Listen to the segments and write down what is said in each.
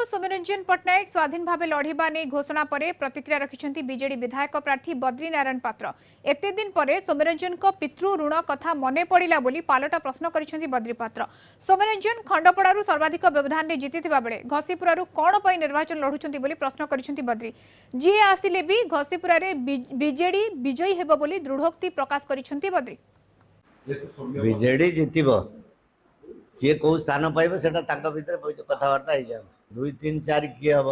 सौम्यरंजन पट्टनायक स्वाधीन भाव लड़िबा नहीं घोषणा पर प्रतिक्रिया रखिंट बीजेडी विधायक प्रार्थी बद्री नारायण पात्र एते दिन पर सौम्यरंजन पितृ ऋण कथा मन पड़ा बोली पालटा प्रश्न कर बद्री पात्र सौम्यरंजन खंडपड़ारू सर्वाधिक व्यवधान में जीति बेले घसीपुर कौन पर निर्वाचन लड़ुंट प्रश्न कर बद्री जी आसिले भी घसीपुर बीजेडी विजयी हेब बोली दृढ़ोक्ति प्रकाश कर बद्री बीजेडी जितब किए कौ स्थान पाइब से कथबार्ता हो जाए 2, 3, 4 किए हम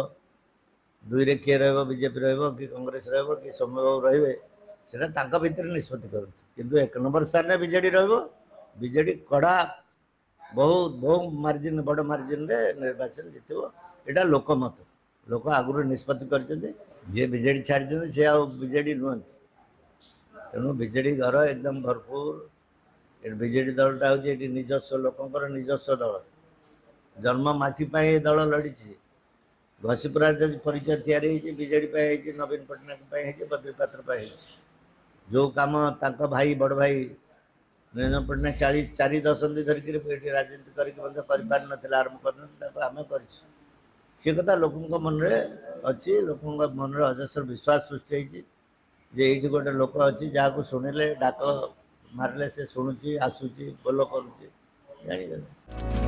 2 रे किए बीजेपी कि कांग्रेस कि सौम्य बाबू रे भितर निष्पत्ति करूँ 1 नंबर स्थान में बीजेडी बीजेडी कड़ा बहुत बहुत मार्जिन बड़ मार्जिन रे निर्वाचन जितब यहाँ लोकमत लोक आगुरी निष्पत्ति कर बीजेडी छाड़ी सी बीजेडी नुहति तेणु बीजेडी घर एकदम भरपूर बीजेडी दलटा हूँ निजस्व लोकंर निजस्व दल जन्म माटी दल लड़ी घसीपुरा परिचय तैयारी बीजेडी नवीन पट्टनायक बद्री पात्र जो कम तांका भाई बड़ भाई निरंजन पट्टनायक 4 दशंधि धरिक राजनीति कर आरंभ कर सी कथा लोकों मन में अच्छी लोकों मन में अजस्र विश्वास सृष्टि ये गोटे लोक अच्छी जहाँ शुणिले डाक मारे से शुणुची आसूची बोल करुच्ची जानी।